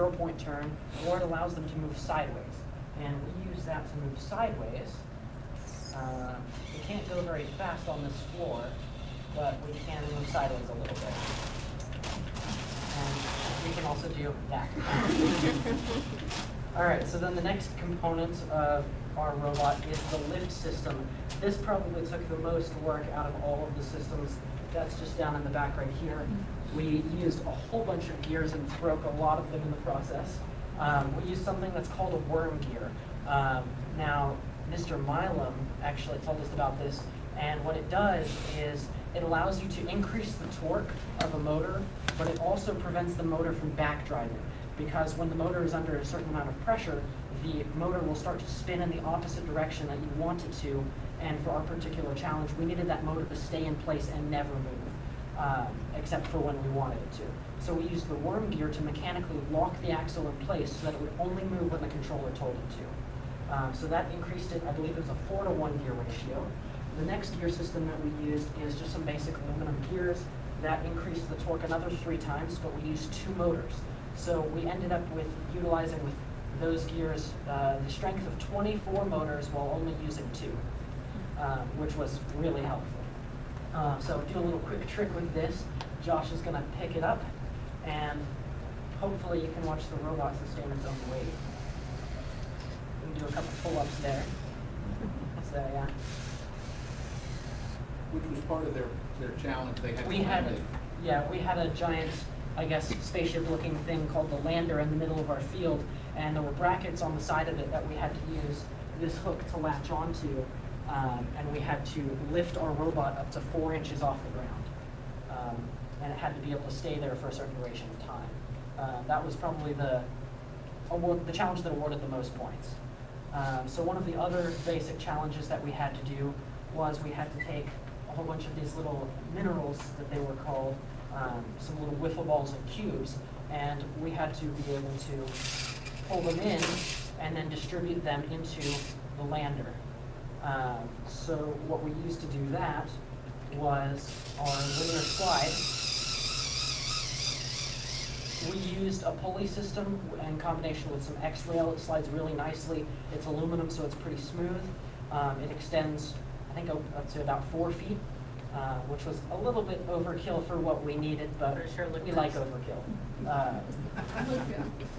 0-point turn, or it allows them to move sideways. And we use that to move sideways. We can't go very fast on this floor, but we can move sideways a little bit. And we can also do that. All right, so then the next component of our robot is the lift system. This probably took the most work out of all of the systems. That's just down in the back right here. We used a whole bunch of gears and broke a lot of them in the process. We used something that's called a worm gear. Now, Mr. Milam actually told us about this, and what it does is it allows you to increase the torque of a motor, but it also prevents the motor from backdriving, because when the motor is under a certain amount of pressure, the motor will start to spin in the opposite direction that you want it to, and for our particular challenge, we needed that motor to stay in place and never move, except for when we wanted it to. So we used the worm gear to mechanically lock the axle in place so that it would only move when the controller told it to. So that increased it, I believe it was a 4-to-1 gear ratio. The next gear system that we used is just some basic aluminum gears. That increased the torque another 3 times, but we used 2 motors. So we ended up with utilizing with those gears the strength of 24 motors while only using 2, which was really helpful. So do a little quick trick with this. Josh is going to pick it up, and hopefully you can watch the robot sustain its own weight. We can do a couple pull-ups there. So yeah. Which was part of their challenge. They had. We had a giant, I guess, spaceship-looking thing called the lander in the middle of our field, and there were brackets on the side of it that we had to use this hook to latch onto, and we had to lift our robot up to 4 inches off the ground, and it had to be able to stay there for a certain duration of time. That was probably the challenge that awarded the most points. So one of the other basic challenges that we had to do was we had to take a whole bunch of these little minerals that they were called, some little wiffle balls and cubes, and we had to be able to pull them in and then distribute them into the lander. So what we used to do that was our linear slide. We used a pulley system in combination with some X-rail. It slides really nicely. It's aluminum, so it's pretty smooth. It extends, I think, up to about 4 feet, which was a little bit overkill for what we needed, but we like overkill.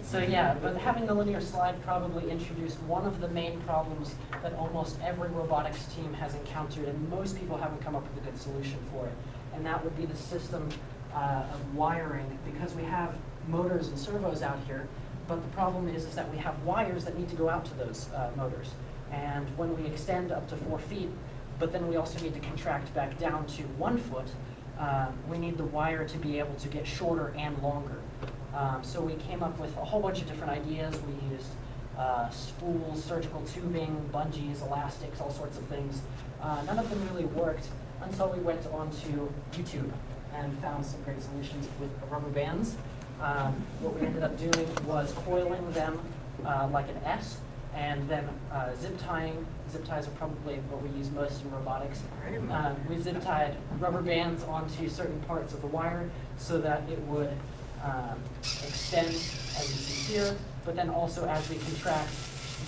So yeah, but having the linear slide probably introduced one of the main problems that almost every robotics team has encountered, and most people haven't come up with a good solution for it, and that would be the system of wiring, because we have motors and servos out here, but the problem is that we have wires that need to go out to those motors. And when we extend up to 4 feet, but then we also need to contract back down to 1 foot, we need the wire to be able to get shorter and longer. So we came up with a whole bunch of different ideas. We used spools, surgical tubing, bungees, elastics, all sorts of things. None of them really worked until we went onto YouTube and found some great solutions with rubber bands. What we ended up doing was coiling them like an S, and then zip tying. Zip ties are probably what we use most in robotics. We zip tied rubber bands onto certain parts of the wire so that it would extend, as you see here, but then also as we contract,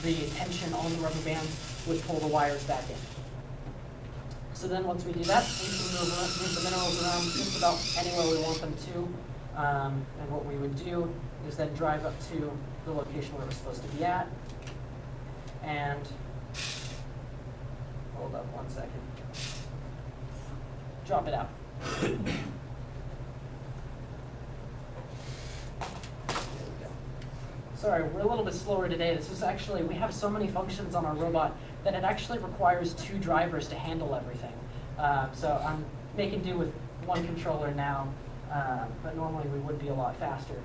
the tension on the rubber bands would pull the wires back in. So then once we do that, we can move the minerals around just about anywhere we want them to. And what we would do is then drive up to the location where we're supposed to be at. And hold up 1 second. Drop it out. There we go. Sorry, we're a little bit slower today. This is actually, we have so many functions on our robot that it actually requires 2 drivers to handle everything. So I'm making do with 1 controller now, but normally we would be a lot faster.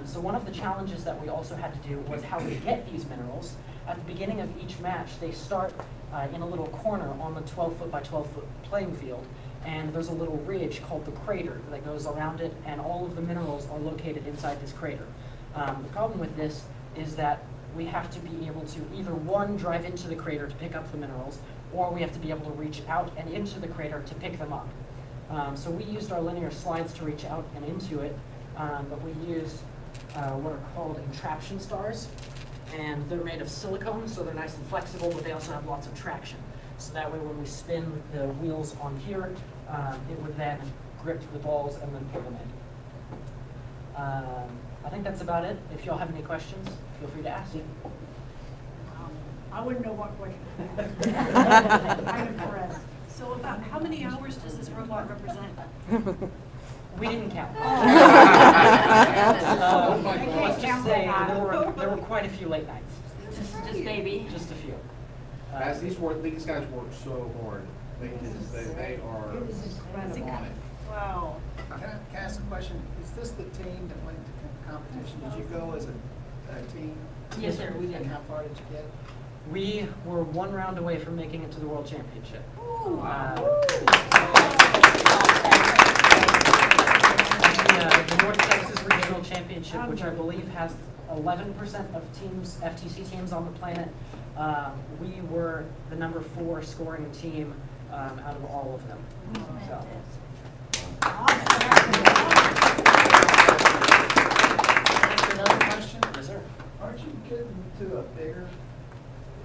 So one of the challenges that we also had to do was how we get these minerals. At the beginning of each match, they start in a little corner on the 12-foot by 12-foot playing field, and there's a little ridge called the crater that goes around it, and all of the minerals are located inside this crater. The problem with this is that we have to be able to either, 1, drive into the crater to pick up the minerals, or we have to be able to reach out and into the crater to pick them up. So we used our linear slides to reach out and into it, but we used what are called entraption stars. And they're made of silicone, so they're nice and flexible, but they also have lots of traction. So that way when we spin the wheels on here, it would then grip the balls and then pull them in. I think that's about it. If y'all have any questions, feel free to ask. I wouldn't know what question. I'm impressed. So about how many hours does this robot represent? We didn't count. Oh my God. Let's just say there were quite a few late nights. Just maybe. Just a few. Guys, these guys work so hard. They are on it. Wow. Can I ask a question? Is this the team that went to competition? Did you go as a team? Yes, sir, we did. And how far did you get? We were one round away from making it to the World Championship. The North Texas Regional Championship, which I believe has 11% of teams, FTC teams on the planet, we were the number 4 scoring team out of all of them. So. Another question? Yes, sir. Aren't you getting to a bigger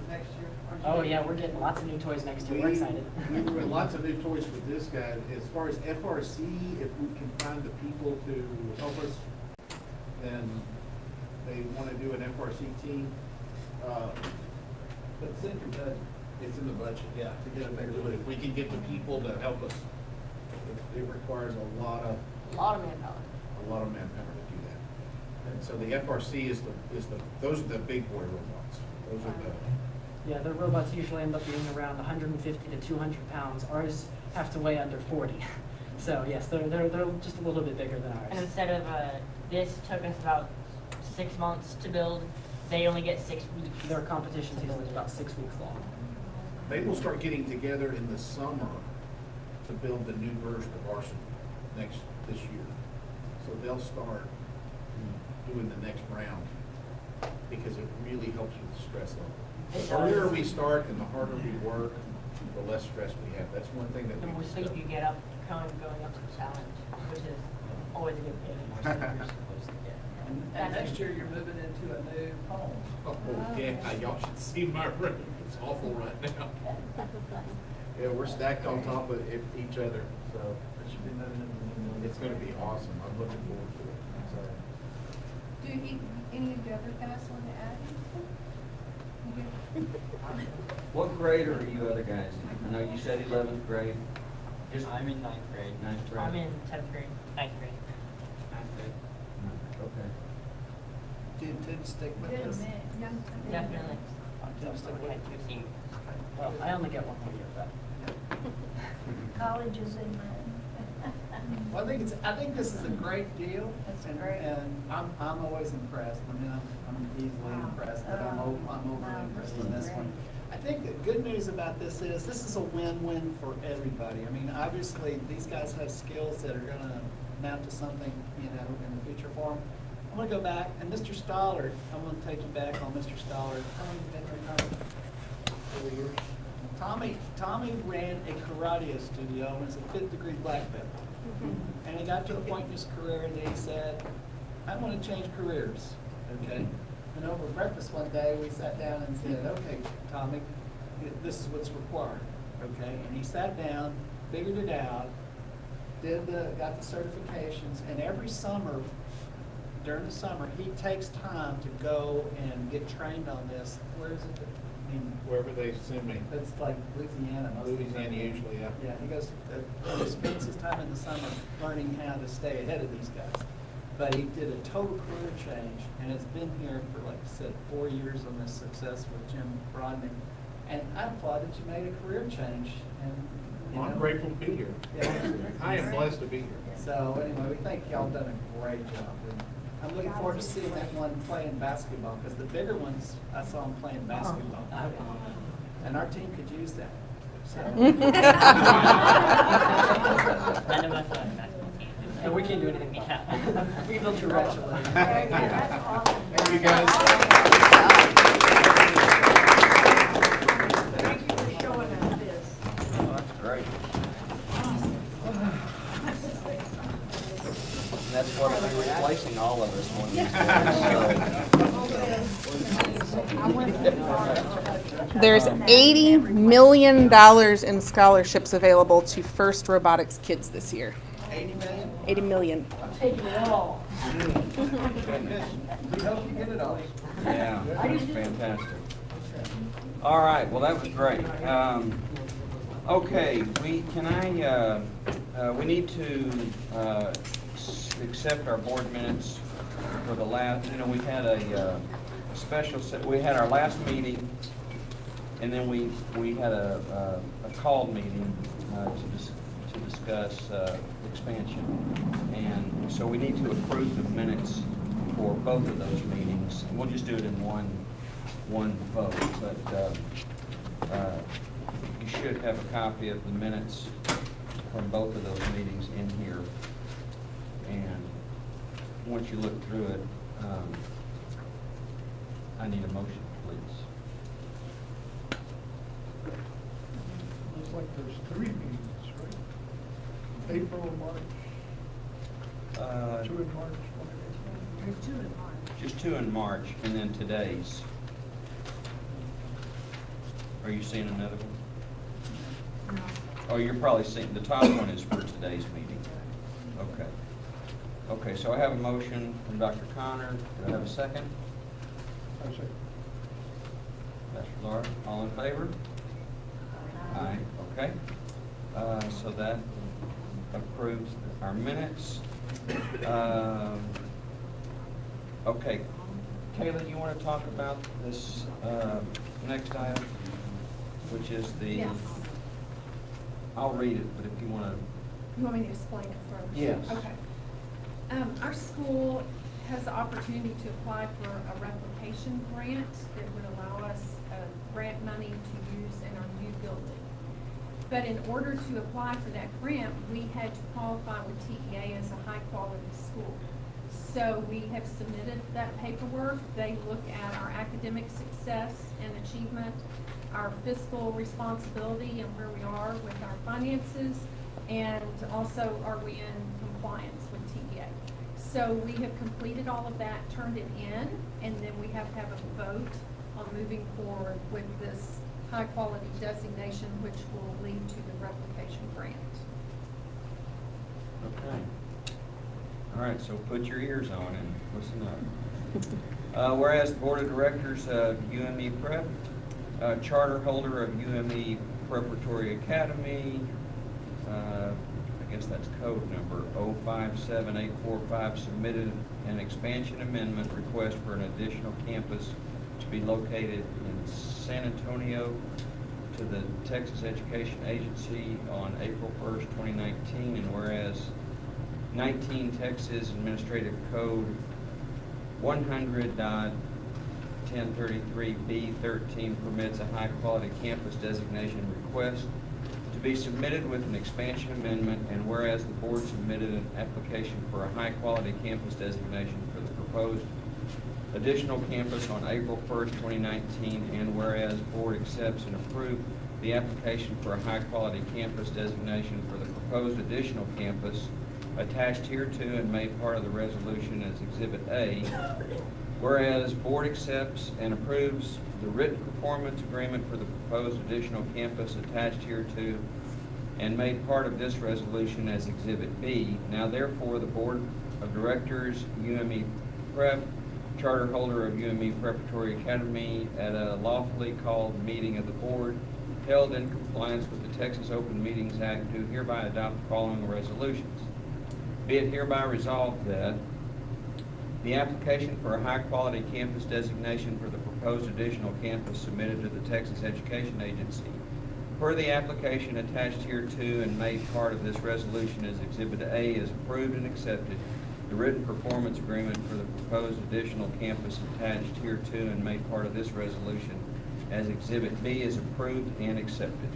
next year? Oh yeah, we're getting lots of new toys next year. We're excited. We get lots of new toys for this guy. As far as FRC, if we can find the people to help us, then they want to do an FRC team. But it's in your budget. It's in the budget, yeah, to get a bigger, but if we can get the people to help us, it requires a lot of manpower to do that. And so the FRC those are the big boy robots. Those are the. Yeah, their robots usually end up being around 150 to 200 pounds. Ours have to weigh under 40. So yes, they're just a little bit bigger than ours. And instead of this took us about 6 months to build, they only get 6 weeks. Their competition season is about 6 weeks long. They will start getting together in the summer to build the new version of Arsenal this year. So they'll start doing the next round because it really helps with the stress level. The earlier we start and the harder we work, the less stress we have. That's one thing that The more sleep you get up, going up to the challenge, which is always a good feeling. And next year you're moving into a new home. Oh, yeah, y'all should see my room. It's awful right now. Yeah, we're stacked on top of each other, so But you'll be moving into a new it's gonna be awesome. I'm looking forward to it. So, Do any of the other guys want to add anything? What grade are you other guys in? I know you said 11th grade. I'm in 9th grade. 9th grade. I'm in 10th grade, 9th grade. 9th grade. Okay. Do you intend to stick with Good this? man, young. Definitely. Well, I only get 1 more year, but College is in mind. Well, I think this is a great deal. That's and- great. And I'm always impressed. I mean, I'm easily impressed, but I'm overly impressed in this one. I think the good news about this is a win-win for everybody. I mean, obviously, these guys have skills that are gonna amount to something, in the future for them. I'm gonna go back, and Mr. Stollard, I'm gonna take you back on Mr. Stollard. How long have you been retired? 4 years. Tommy ran a karate studio and was a 5th degree black belt. And he got to a point in his career that he said, I want to change careers, okay? And over breakfast one day, we sat down and said, okay, Tommy, this is what's required, okay? And he sat down, figured it out, got the certifications, and every summer, during the summer, he takes time to go and get trained on this. Where is it? I mean, wherever they send me. it's like Louisiana. most of the time. Louisiana usually, yeah. Yeah, he goes, he spends his time in the summer learning how to stay ahead of these guys. But he did a total career change and has been here for, like I said, 4 years on this success with Jim Rodney. And I applaud that you made a career change. And you Well, I'm know, grateful to be here. Yeah. I am blessed to be here. So anyway, we think y'all done a great job. And I'm looking forward to seeing that one playing basketball, because the bigger ones, I saw them playing basketball. And our team could use that. So. None of us are on the basketball team. and we can't do anything with that. We built your That's robot. awesome. Thank you, guys. Thank you for showing us this. Oh, that's great. And that's what we're replacing beating all of us one of these days. There's $80 million in scholarships available to First Robotics kids this year. 80 million? 80 million. I'm taking it all. We hope you get it all. Yeah, that's fantastic. All right, well, that was great. Okay, we need to accept our board minutes for the last, we had a we had our last meeting, and then we had a called meeting to discuss expansion. And so we need to approve the minutes for both of those meetings. We'll just do it in one vote, but you should have a copy of the minutes from both of those meetings in here. And once you look through it, I need a motion, please. Looks like there's 3 meetings, right? April and March. 2 in March, 1 in April. There's 2 in March. Just 2 in March, and then today's. Are you seeing another one? No. Oh, you're probably seeing, the top one is for today's meeting. Okay. Okay, so I have a motion from Dr. Connor. Do I have a second? I say, Pastor Laura, all in favor? Aye. Okay. So that approves our minutes. Okay. Kayla, you want to talk about this next item, which is the... Yes. I'll read it, but if you want to... You want me to explain it first? Yes. Okay. Our school has the opportunity to apply for a replication grant that would allow us grant money to use in our new building. But in order to apply for that grant, we had to qualify with TEA as a high-quality school. So we have submitted that paperwork. They look at our academic success and achievement, our fiscal responsibility and where we are with our finances, and also are we in compliance with TEA. So we have completed all of that, turned it in, and then we have to have a vote on moving forward with this high-quality designation, which will lead to the replication grant. Okay. All right, so put your ears on and listen up. Whereas the Board of Directors of UME Prep, charter holder of UME Preparatory Academy, I guess that's code number 057845, submitted an expansion amendment request for an additional campus to be located in San Antonio to the Texas Education Agency on April 1st, 2019, and whereas 19 Texas Administrative Code 100.1033B13 permits a high-quality campus designation request to be submitted with an expansion amendment, and whereas the board submitted an application for a high-quality campus designation for the proposed additional campus on April 1st, 2019, and whereas board accepts and approves the application for a high-quality campus designation for the proposed additional campus attached hereto and made part of the resolution as Exhibit A, whereas board accepts and approves the written performance agreement for the proposed additional campus attached hereto and made part of this resolution as Exhibit B. Now therefore, the Board of Directors, UME Prep, charter holder of UME Preparatory Academy, at a lawfully called meeting of the board held in compliance with the Texas Open Meetings Act, do hereby adopt the following resolutions. Be it hereby resolved that the application for a high-quality campus designation for the proposed additional campus submitted to the Texas Education Agency, per the application attached hereto and made part of this resolution as Exhibit A, is approved and accepted. The written performance agreement for the proposed additional campus attached hereto and made part of this resolution as Exhibit B is approved and accepted.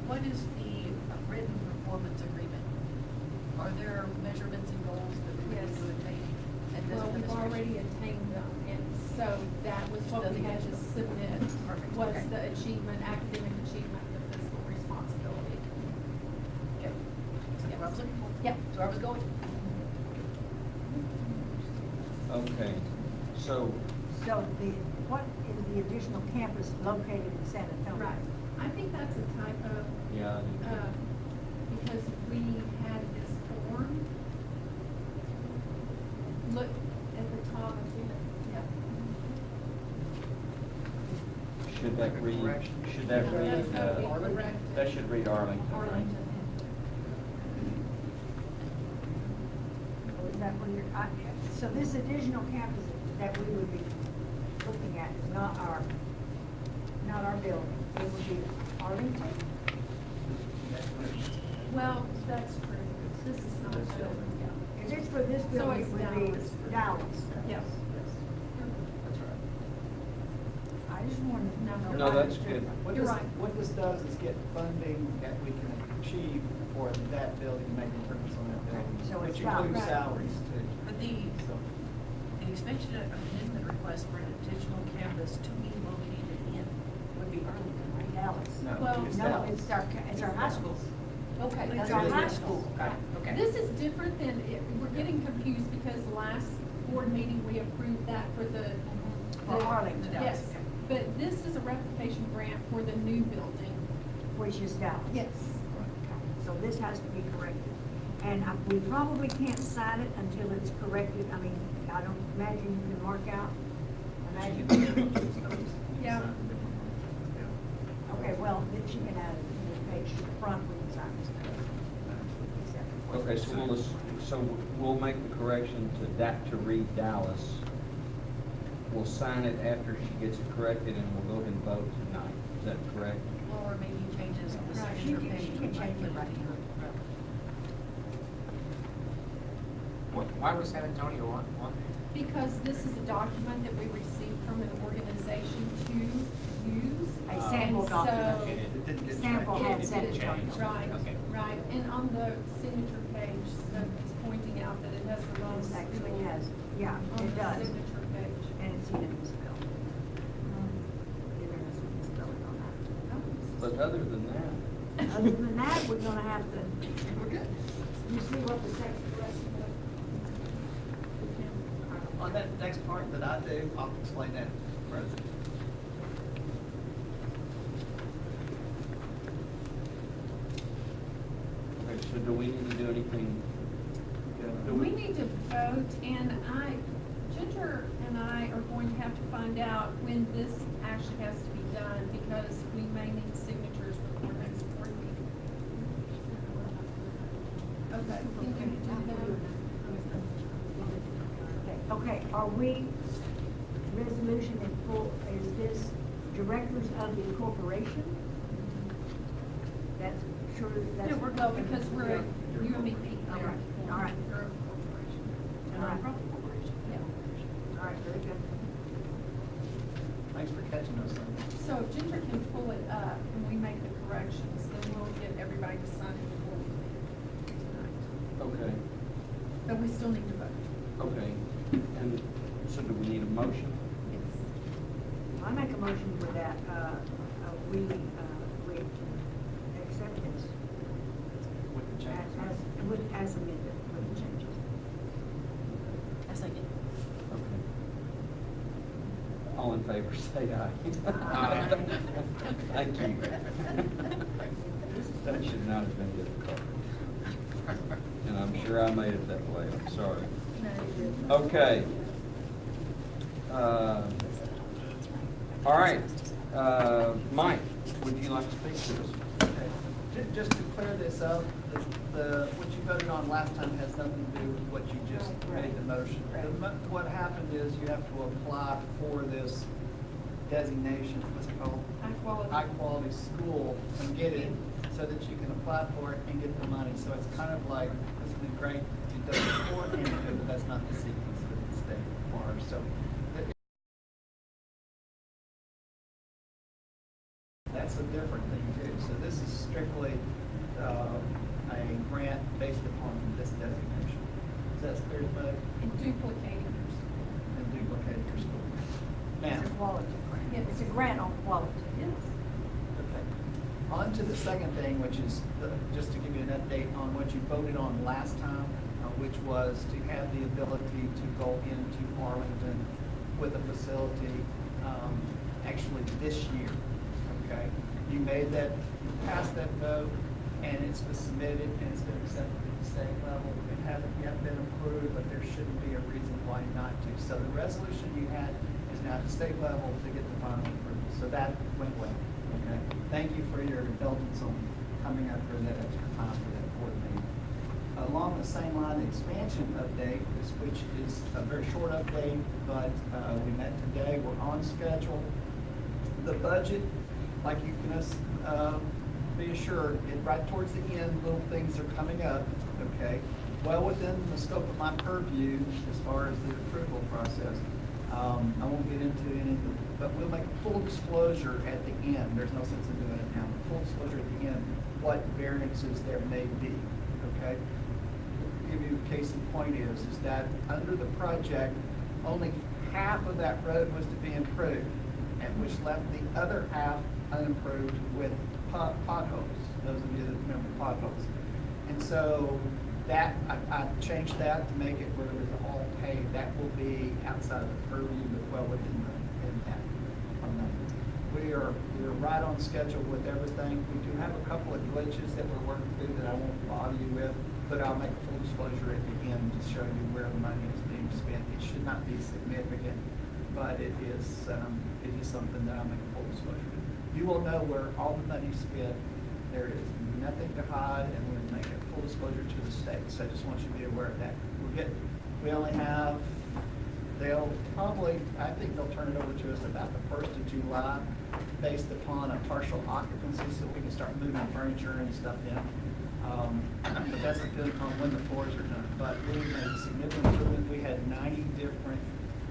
What is the written performance agreement? Are there measurements and goals that we need to attain? at this Well, we've administration? already attained them, and so that was what we had to submit, Perfect, was okay. the achievement, academic achievement, the fiscal responsibility. Okay. what I was looking for. Yep. That's where I was going. Okay, so, So what is the additional campus located in San Antonio? Right. I think that's a typo. yeah, I do too. Because we had this form. Look at the top of it. Yep. Should that read, should that No, read, that's gotta be corrected. that should read Arlington, right? Arlington. Or is that where you're, so this additional campus that we would be looking at is not our building. It would be Arlington? Well, that's true. This is not a building. If it's for this So building, it's it would Dallas. be Dallas. Yes. That's right. I just wanted to know. No, that's good. You're right. What this does is get funding that we can achieve for that building, make improvements on that building, So it's which Dallas. includes Right. salaries too. But the So, expansion amendment request for an additional campus to be located in would be Arlington, right? Dallas. no, Well, it's No, Dallas. it's our high school. Okay. It's that's our what it high is. school. Got it, okay. This is different than, we're getting confused because last board meeting, we approved that for the. For Arlington. Yes, but this is a replication grant for the new building. Which is Dallas. Yes. So this has to be corrected. And we probably can't sign it until it's corrected. I mean, I don't imagine you can mark out. Imagine. Yeah. Okay, well, then she can add it to the page to the front when you sign this. Okay, so we'll make the correction to read Dallas. We'll sign it after she gets it corrected, and we'll go ahead and vote tonight. Is that correct? Or maybe changes on the Right, she signature can- page. she can which I change it put right here. Why was San Antonio on? Because this is a document that we received from an organization to use. A sample And document. so- It didn't get Sample changed. had San It did, Antonio. Right, Okay. right. And on the signature page, it's pointing out that it has the wrong It school. actually has, yeah, On it the does. signature page. And it's even misspelled. Even misspelled on that. But other than that, Other than that, we're gonna have to, We're good. you see what the second correction was? On that next part that I do, I'll explain that further. okay, so do we need to do anything? Do We need to vote, and Ginger and I are going to have to find out when this actually has to be done, because we may need signatures before next board meeting. Okay, can you do Okay, are we, resolution in full, is this directors of the corporation? That's sure, that? that's. Yeah, we're go, because we're a UME. All right, all right. We're a corporation. All right. Yeah. All right, very good. Thanks for catching us on that. So if Ginger can pull it up and we make the corrections, then we'll get everybody to sign it before we leave tonight. Okay, But we still need to vote. okay. And so do we need a motion? Yes. I make a motion for that, we accept this With the changes. as amended, with the changes. I second. Okay. All in favor, say aye. Aye. Thank you. That should not have been difficult. And I'm sure I made it that way, I'm sorry. Okay. All right, Mike, would you like to speak to us? Okay. Just to clear this up, what you voted on last time has nothing to do with what you just made the motion. What happened is you have to apply for this designation, what's it called? High quality. High quality school and get it so that you can apply for it and get the money. So it's kind of like, it's been great, you've done it before, and you do, but that's not the sequence that the state requires. So that's a different thing too. So this is strictly a grant based upon this designation. Is that clear to me? And duplicating yours. And duplicate your school. Now, It's a quality grant. Yes. It's a grant on quality. Yes. okay. On to the second thing, which is just to give you an update on what you voted on last time, which was to have the ability to go into Arlington with a facility actually this year, okay? You made that, you passed that vote, and it's been submitted, and it's been accepted at the state level. It hasn't yet been approved, but there shouldn't be a reason why not to. So the resolution you had is now at the state level to get the final approval. So that went well, okay? Thank you for your indulgence on coming up for that extra time for that board meeting. Along the same line, the expansion update, which is a very short update, but we met today, we're on schedule. The budget, like you can be assured, right towards the end, little things are coming up, okay? Well within the scope of my purview as far as the approval process. I won't get into any of the, but we'll make a full disclosure at the end. There's no sense in doing it now. Full disclosure at the end, what variances there may be, okay? Give you a case in point is that under the project, only half of that road was to be improved, and which left the other half unimproved with potholes, those of you that remember potholes. And so that, I changed that to make it where it was all paved. That will be outside of the purview, but well within the impact on that. We're right on schedule with everything. We do have a couple of glitches that we're working through that I won't bother you with, but I'll make a full disclosure at the end to show you where the money is being spent. It should not be significant, but it is something that I'll make a full disclosure. You will know where all the money spent. There is nothing to hide, and we're going to make a full disclosure to the state. So I just want you to be aware of that. We only have, I think they'll turn it over to us about the 1st of July based upon a partial occupancy so we can start moving furniture and stuff in. But that's dependent upon when the floors are done. But we made significant improvement. We had 90 different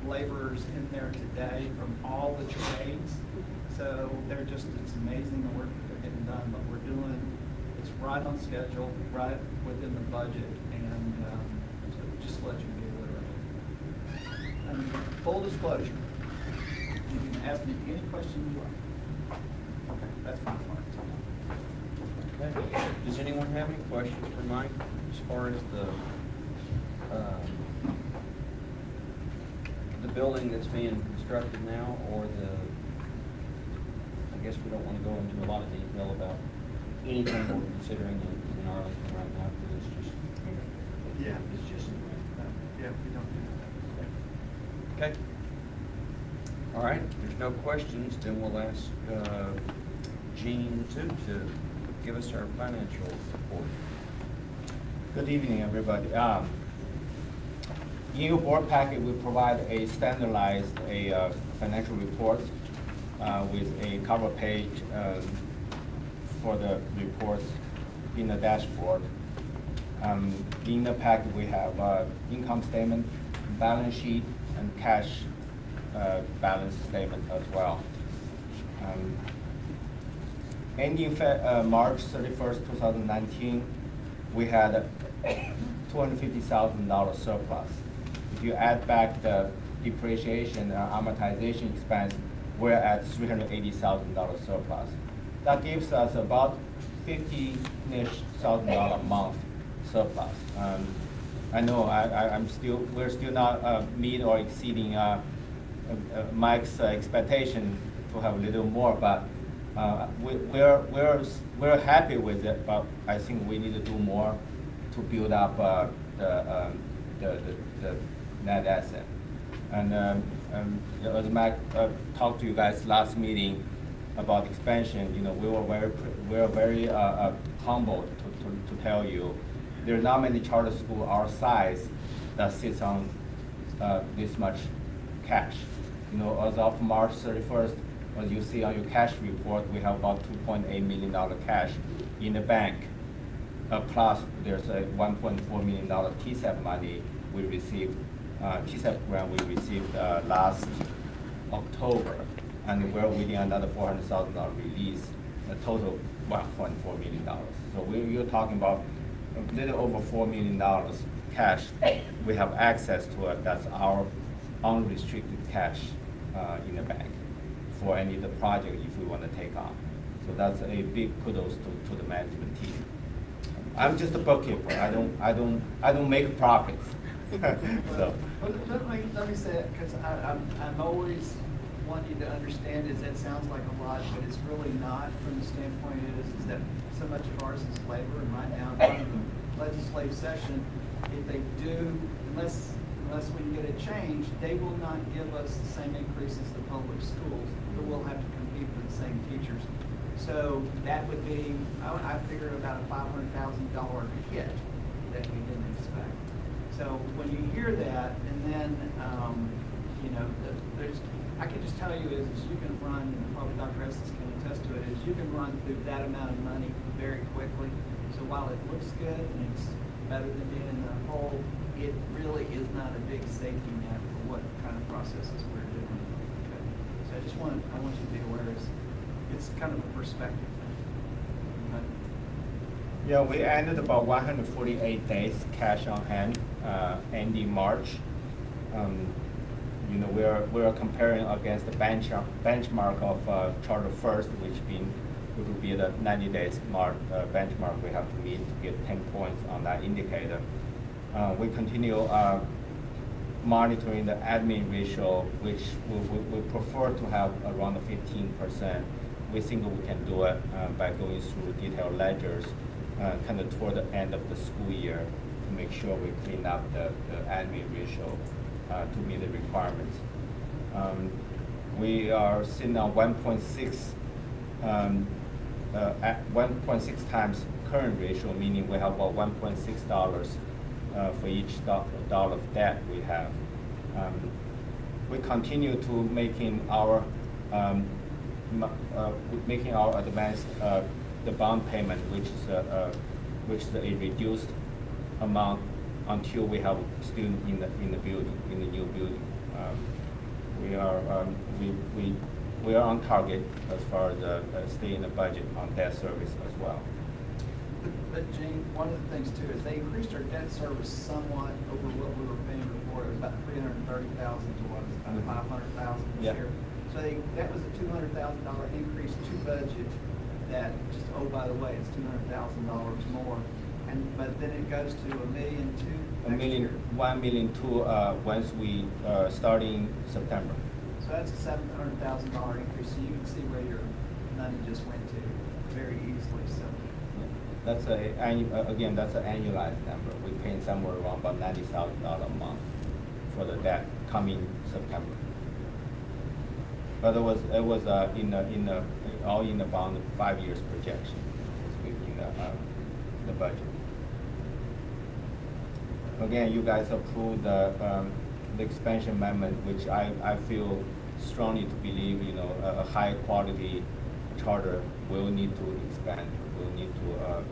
laborers in there today from all the trades. So it's amazing the work that they're getting done, but it's right on schedule, right within the budget, and so just let you be aware of it. And full disclosure, you can ask me any question you want. Okay, that's my part. Okay. Does anyone have any questions for Mike as far as the building that's being constructed now, or I guess we don't want to go into a lot of detail about anything we're considering in Arlington right now, because it's just, Yeah. it's just. Yeah, we don't do that. Okay. All right, if there's no questions, then we'll ask Gene to give us our financial report. Good evening, everybody. In your board packet, we provide a standardized financial report with a cover page for the reports in the dashboard. In the packet, we have income statement, balance sheet, and cash balance statement as well. Ending March 31st, 2019, we had $250,000 surplus. If you add back the depreciation and amortization expense, we're at $380,000 surplus. That gives us about $50,000 a month surplus. I know we're still not meet or exceeding Mike's expectation to have a little more, but we're happy with it. But I think we need to do more to build up the net asset. And as Mike talked to you guys last meeting about expansion, we were very humbled to tell you there are not many charter schools our size that sits on this much cash. As of March 31st, as you see on your cash report, we have about $2.8 million cash in the bank. Plus, there's a $1.4 million TSEP money we received, TSEP grant we received last October, and we're waiting another $400,000 release, a total $1.4 million. So we're talking about a little over $4 million cash we have access to it. That's our unrestricted cash in the bank for any of the project if we want to take on. So that's a big kudos to the management team. I'm just a bookkeeper. I don't make profits. So. Let me say it, because I'm always want you to understand is that sounds like a lot, but it's really not from the standpoint is that so much of ours is labor, and right now, in the legislative session, if they do, unless we can get it changed, they will not give us the same increase as the public schools, but we'll have to compete for the same teachers. So that would be, I figured about a $500,000 hit that we didn't expect. So when you hear that, and then, you know, I can just tell you is you can run, and probably Dr. Estes can attest to it, is you can run through that amount of money very quickly. So while it looks good and it's better than being in the hole, it really is not a big safety net for what kind of processes we're doing. Okay. So I want you to be aware it's kind of a perspective thing. Okay. Yeah, we ended about 148 days cash on hand, ending March. You know, we're comparing against the benchmark of Charter First, which would be the 90 days benchmark we have to meet to get 10 points on that indicator. We continue monitoring the admin ratio, which we prefer to have around 15%. We think we can do it by going through detailed ledgers kind of toward the end of the school year to make sure we clean up the admin ratio to meet the requirements. We are sitting on 1.6 at 1.6 times current ratio, meaning we have about $1.6 for each dollar of debt we have. We continue to making our advance the bond payment, which is a reduced amount until we have students in the building, in the new building. We are on target as far as staying in the budget on debt service as well. But Gene, one of the things too is they increased our debt service somewhat over what we were paying before. It was about $330,000 to what is it, about $500,000 this Yeah. year. So that was a $200,000 increase to budget. That just, oh, by the way, it's $200,000 more. But then it goes to $1.2 million next year. $1.2 million once we starting September. So that's a $700,000 increase. So you can see where your money just went to very easily. So that's again, that's an annualized number. We're paying somewhere around about $90,000 a month for the debt coming September. But it was all in the bond 5 years projection. It's within the budget. Again, you guys approved the expansion amendment, which I feel strongly to believe, you know, a high quality charter will need to expand. We'll need to, you know,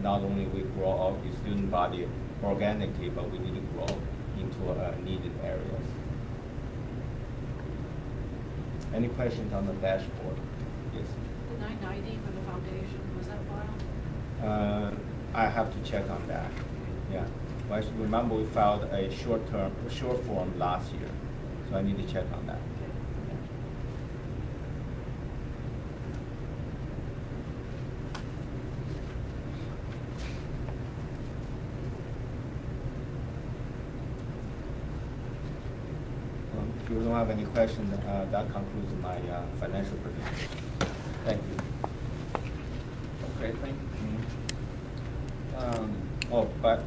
not only we grow out the student body organically, but we need to grow into needed areas. Any questions on the dashboard? Yes. The 990 for the foundation, was that filed? I have to check on that. Yeah. Well, I remember we filed a short form last year, so I need to check on that. If you don't have any questions, that concludes my financial presentation. Thank you. Okay, thank you. But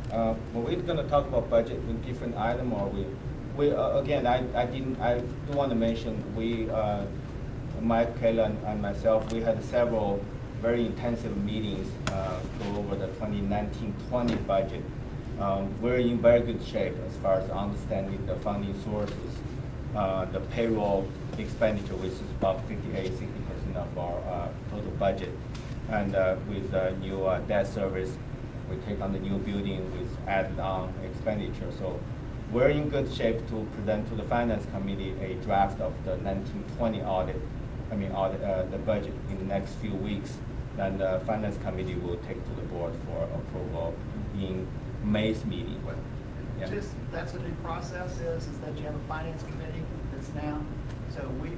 we're going to talk about budget in different item, or we again, I do want to mention Mike, Kayla, and myself, we had several very intensive meetings go over the 2019-20 budget. We're in very good shape as far as understanding the funding sources, the payroll expenditure, which is about 58-60% of our total budget, and with new debt service. We take on the new building with added on expenditure. So we're in good shape to present to the Finance Committee a draft of the 1920 the budget in the next few weeks. Then the Finance Committee will take to the board for approval in May's meeting. That's a new process is that you have a Finance Committee that's now, So we've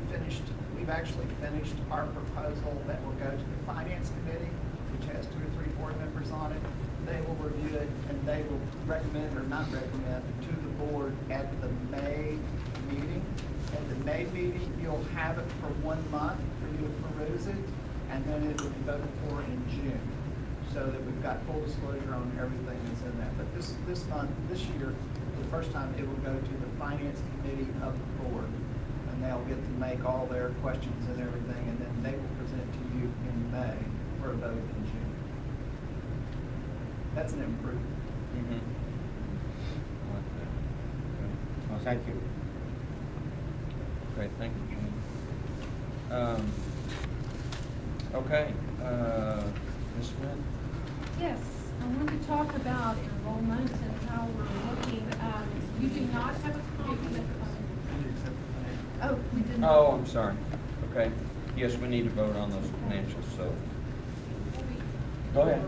actually finished our proposal that will go to the Finance Committee, which has 2 or 3 board members on it. They will review it, and they will recommend or not recommend to the board at the May meeting. At the May meeting, you'll have it for 1 month for you to peruse it, and then it will be voted for in June, so that we've got full disclosure on everything that's in that. But this year, for the first time, it will go to the Finance Committee of the board, and they'll get to make all their questions and everything, and then they will present to you in May for a vote in June. That's an improvement. Mm-hmm. Oh, thank you. Great, thank you, Jane. Okay, Ms. Smith? Yes, I wanted to talk about enrollment and how we're looking. You do not have a copy of. Oh, we didn't. Oh, I'm sorry. Okay. Yes, we need to vote on those financials, so. Go ahead.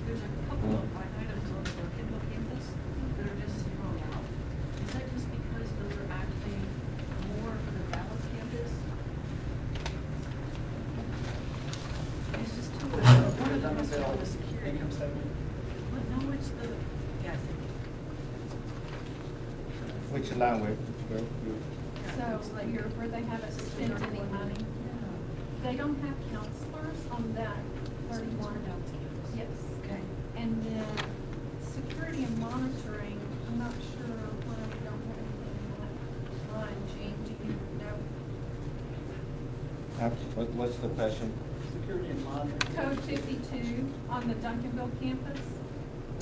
There's a couple of line items on the Kindle campus that are just thrown out. Is that just because those are actually more for the Dallas campus? It's just two of them. One of them has to do with security. Income statement. But no, it's the, yes. Which language? So, where they haven't spent any money. They don't have counselors on that 31. Yes. Okay. And then security and monitoring, I'm not sure why we don't have anything in that line. Jean, do you know? What's the question? Security and monitoring. Code 52 on the Duncanville campus.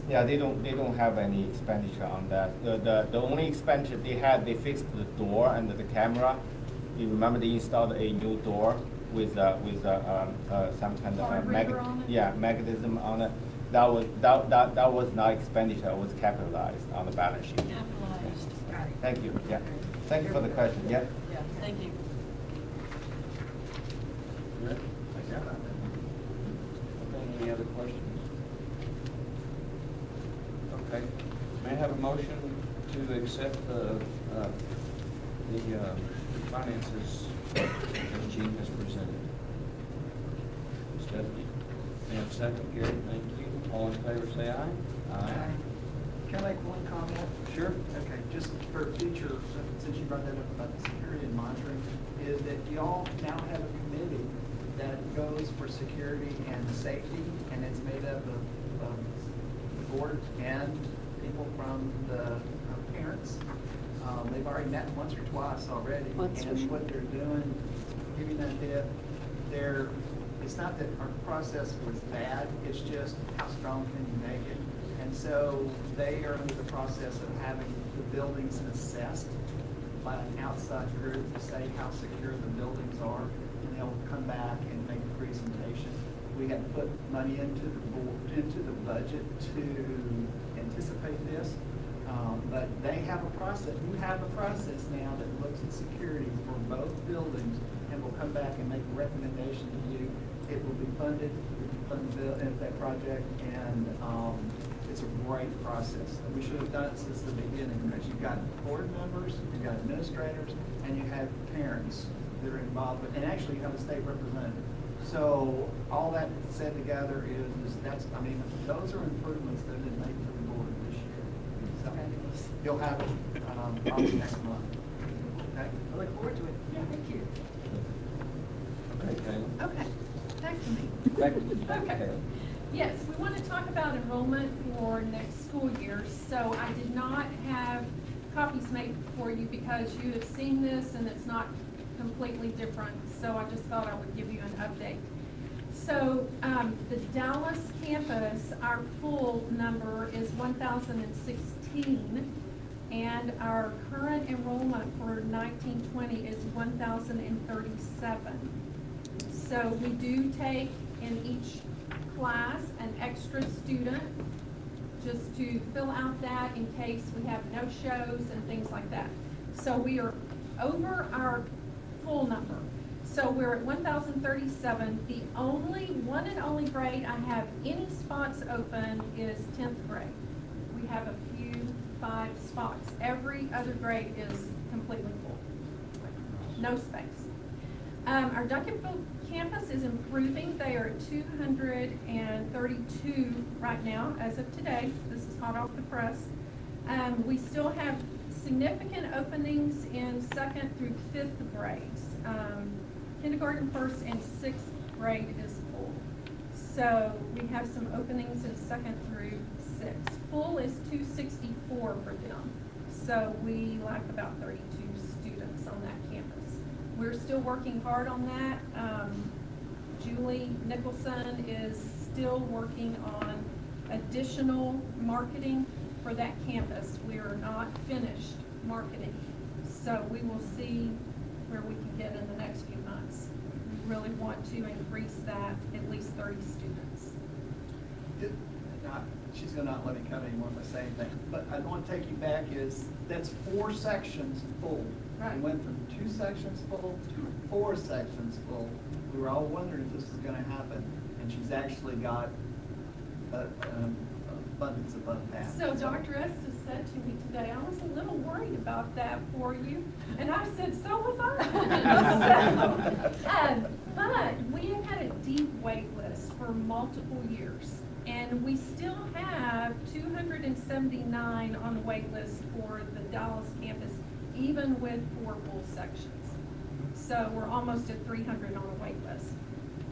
Yeah, they don't have any expenditure on that. The only expenditure they had, they fixed the door and the camera. You remember they installed a new door with some kind of mechanism on it. That was not expenditure. It was capitalized on the balance sheet. Capitalized. Got it. Thank you. Yeah. Thank you for the question. Yeah. Yeah, thank you. Good? Okay, any other questions? Okay. May I have a motion to accept the finances that Jean has presented? Stephanie? May I have a second? Gary, thank you. All in favor, say aye. Aye. Can I make one comment? Sure. Okay, just for future, since you brought that up about the security and monitoring, is that y'all now have a committee that goes for security and safety, and it's made up of the board and people from the parents. They've already met once or twice already. And what they're doing, to give you an idea, it's not that our process was bad, it's just how strong can you make it? And so they are in the process of having the buildings assessed by an outside group to say how secure the buildings are, and they'll come back and make a presentation. We had put money into the budget to anticipate this, but they have a process. You have a process now that looks at security for both buildings and will come back and make a recommendation to you. It will be funded, that project, and it's a great process. We should have done it since the beginning, because you've got board members, you've got administrators, and you have parents that are involved, and actually you have a state representative. So all that said together is those are improvements that have been made to the board this year. So you'll have it probably next month. Okay? I look forward to it. Yeah, thank you. Okay. Okay, back to me. Back to Okay. Yes, we want to talk about enrollment for next school year. So I did not have copies made for you because you have seen this and it's not completely different. So I just thought I would give you an update. So the Dallas campus, our full number is 1,016, and our current enrollment for 1920 is 1,037. So we do take in each class an extra student just to fill out that in case we have no shows and things like that. So we are over our full number. So we're at 1,037. The one and only grade I have any spots open is 10th grade. We have a few 5 spots. Every other grade is completely full. no space. Our Duncanville campus is improving. They are at 232 right now, as of today. This is hot off the press. We still have significant openings in 2nd through 5th grades. Kindergarten, 1st, and 6th grade is full. So we have some openings in 2nd through 6th. Full is 264 for them. So we lack about 32 students on that campus. We're still working hard on that. Julie Nicholson is still working on additional marketing for that campus. We are not finished marketing. So we will see where we can get in the next few months. We really want to increase that at least 30 students. She's gonna not let me come anymore if I say anything, but I want to take you back that's 4 sections full. Right. We went from 2 sections full to 4 sections full. We were all wondering if this was gonna happen, and she's actually got an abundance above that. So Dr. Estes said to me today, I was a little worried about that for you. And I said, so was I. But we have had a deep wait list for multiple years. And we still have 279 on the wait list for the Dallas campus, even with 4 full sections. So we're almost at 300 on the wait list.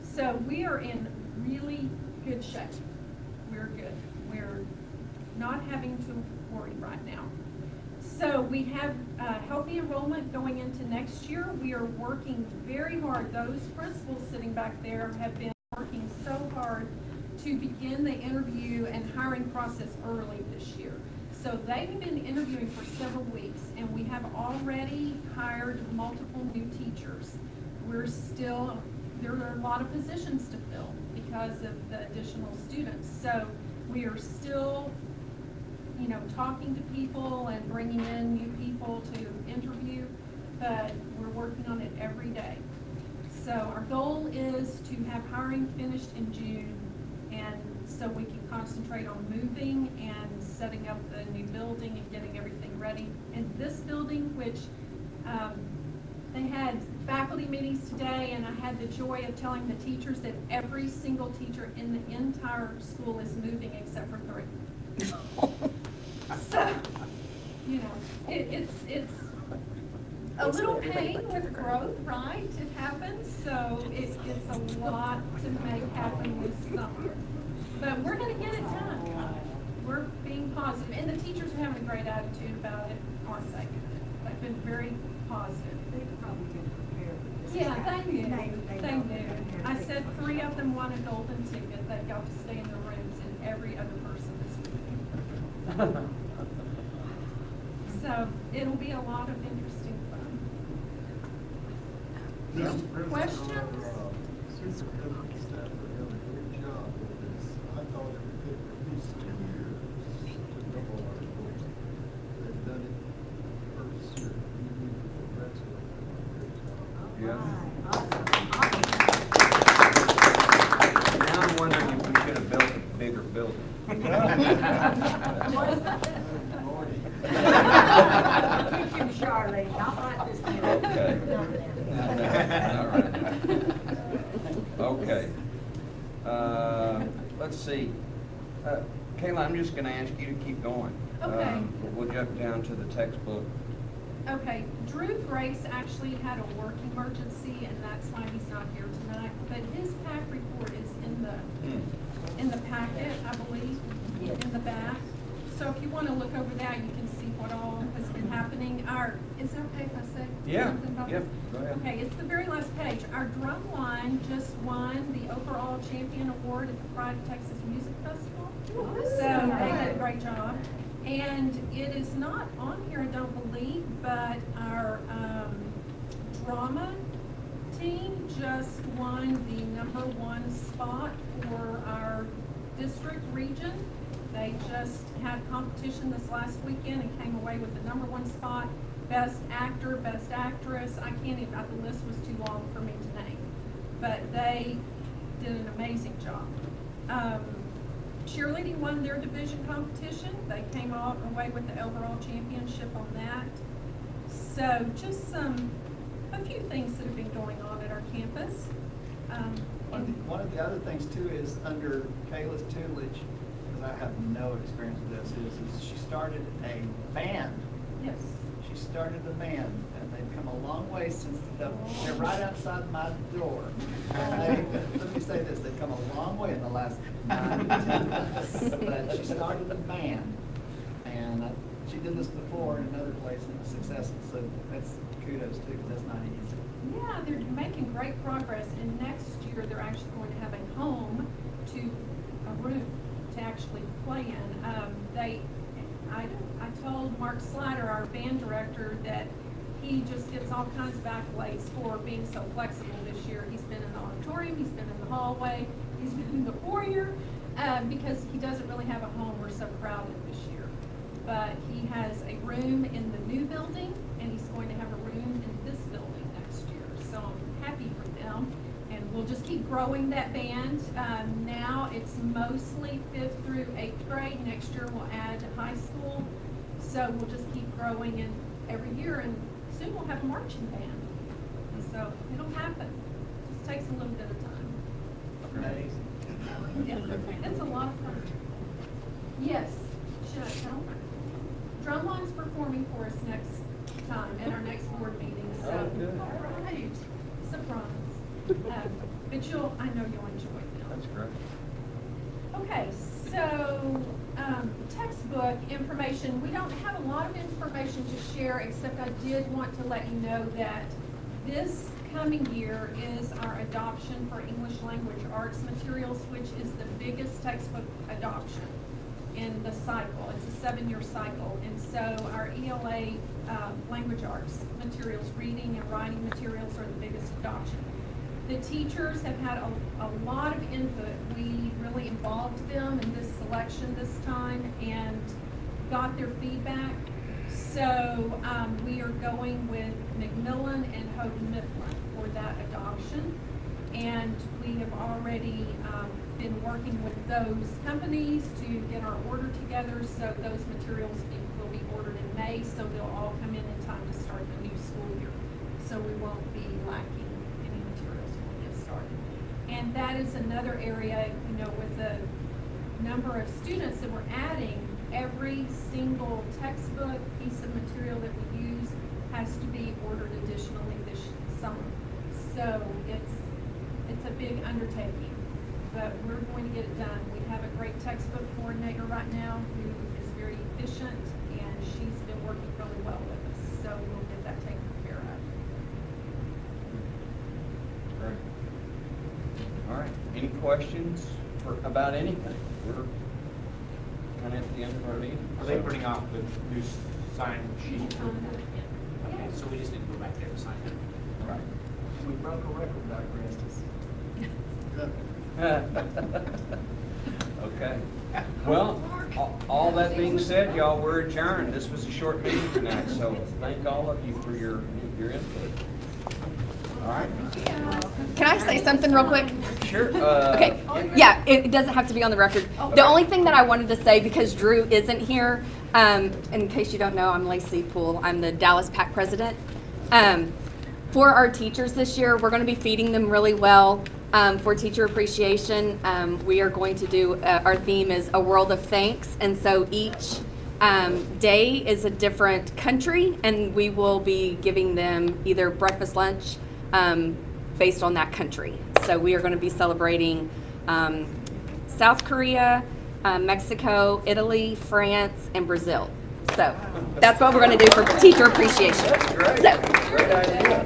So we are in really good shape. We're good. We're not having to worry right now. So we have healthy enrollment going into next year. We are working very hard. Those principals sitting back there have been working so hard to begin the interview and hiring process early this year. So they've been interviewing for several weeks, and we have already hired multiple new teachers. There are a lot of positions to fill because of the additional students. So we are still, talking to people and bringing in new people to interview, but we're working on it every day. So our goal is to have hiring finished in June, and so we can concentrate on moving and setting up the new building and getting everything ready. And this building, which they had faculty meetings today, and I had the joy of telling the teachers that every single teacher in the entire school is moving except for 3. So, it's a little pain with growth, right? It happens, so it's a lot to make happen this summer. But we're gonna get it done. We're being positive, and the teachers are having a great attitude about it, aren't they? They've been very positive. They've probably been prepared for this. Yeah, they knew. They They know knew. they're I prepared. said 3 of them won a golden ticket that got to stay in their rooms, and every other person this week. So it'll be a lot of interesting fun. Questions? Superintendent staff are doing a great job with this. I thought it would take at least 2 years to double our goals. They've done it first year, even for Brexit. Yeah. Awesome. Now I'm wondering if we should have built a bigger building. Keep him, Charlie, not like this one. Okay. All right. Okay. Let's see. Kayla, I'm just gonna ask you to keep going. Okay. We'll jump down to the textbook. Okay, Drew Grace actually had a work emergency, and that's why he's not here tonight. But his PAC report is in the packet, I believe, in the back. So if you want to look over that, you can see what all has been happening. Is it okay if I say something about this? Go ahead. Okay, it's the very last page. Our drum line just won the overall champion award at the Pride of Texas Music Festival. So they did a great job. And it is not on here, I don't believe, but our drama team just won the #1 spot for our district region. They just had competition this last weekend and came away with the #1 spot. Best actor, best actress, I can't even, the list was too long for me to name. But they did an amazing job. Cheerleading won their division competition. They came away with the overall championship on that. So just some a few things that have been going on at our campus. One of the other things too is under Kayla's tutelage, because I have no experience with this, is she started a band. Yes. She started the band, and they've come a long way since they're right outside my door. Let me say this, they've come a long way in the last 9 to 10 months. But she started the band, and she did this before in another place and it was successful, so that's kudos too, because that's not easy. Yeah, they're making great progress, and next year they're actually going to have a home a room to actually play in. I told Mark Slider, our band director, that he just gets all kinds of accolades for being so flexible this year. He's been in the auditorium, he's been in the hallway, he's been in the foyer, because he doesn't really have a home. We're so crowded this year. But he has a room in the new building, and he's going to have a room in this building next year. So I'm happy for them, and we'll just keep growing that band. Now it's mostly 5th through 8th grade. Next year we'll add high school. So we'll just keep growing and every year, and soon we'll have a marching band. So it'll happen. It just takes a little bit of time. Amazing. Yeah, it's a lot of fun. Yes, should I tell? Drumline's performing for us next time at our next board meeting. So, all right, surprise. But I know you'll enjoy them. That's great. Okay, so textbook information. We don't have a lot of information to share, except I did want to let you know that this coming year is our adoption for English language arts materials, which is the biggest textbook adoption in the cycle. It's a 7-year cycle. And so our ELA language arts materials, reading and writing materials, are the biggest adoption. The teachers have had a lot of input. We really involved them in this selection this time and got their feedback. So we are going with Macmillan and Houghton Mifflin for that adoption. And we have already been working with those companies to get our order together. So those materials will be ordered in May, so they'll all come in time to start the new school year. So we won't be lacking any materials when we get started. And that is another area, with the number of students that we're adding, every single textbook, piece of material that we use has to be ordered additionally this summer. So it's a big undertaking, but we're going to get it done. We have a great textbook coordinator right now who is very efficient, and she's been working really well with us. So we'll get that taken care of. Great. All right. Any questions about anything? We're kind of at the end of our meeting. Are they printing off the new sign sheet? Okay, so we just need to go back there and sign it. Right. We broke a record back, Restus. Okay. Well, all that being said, y'all, we're adjourned. This was a short meeting tonight, so thank all of you for your input. All right. Can I say something real quick? Sure. Okay. Yeah, it doesn't have to be on the record. The only thing that I wanted to say, because Drew isn't here, in case you don't know, I'm Lacey Poole. I'm the Dallas PAC president. For our teachers this year, we're going to be feeding them really well. For teacher appreciation, we are going to do, our theme is A World of Thanks. And so each day is a different country, and we will be giving them either breakfast, lunch, based on that country. So we are going to be celebrating South Korea, Mexico, Italy, France, and Brazil. So that's what we're going to do for teacher appreciation. That's great. Great idea.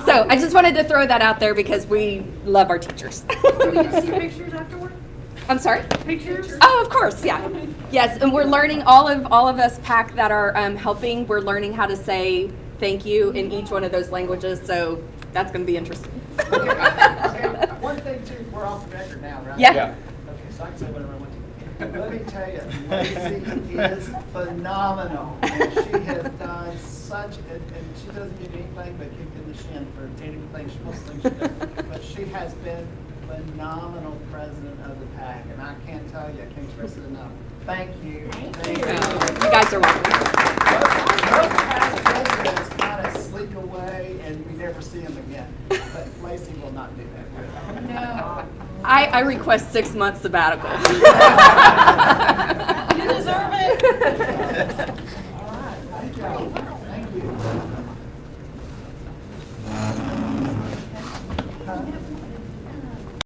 So I just wanted to throw that out there because we love our teachers. Do we get to see pictures afterward? I'm sorry? Pictures? Oh, of course, yeah. Yes, and we're learning, all of us PAC that are helping, we're learning how to say thank you in each one of those languages, so that's going to be interesting. Okay. One thing too, we're off the record now, right? Yeah. Okay, so I can say whatever I want to. Let me tell you, Lacey is phenomenal. And she has done such, and she doesn't give anything but kick in the shin for anything she wants to do. But she has been phenomenal president of the PAC, and I can't tell you, I can't express it enough. Thank you. Thank you. You guys are welcome. Most PAC presidents kind of sleep away. see him again. But Lacey will not do that. No. I request 6 months sabbatical. You deserve it.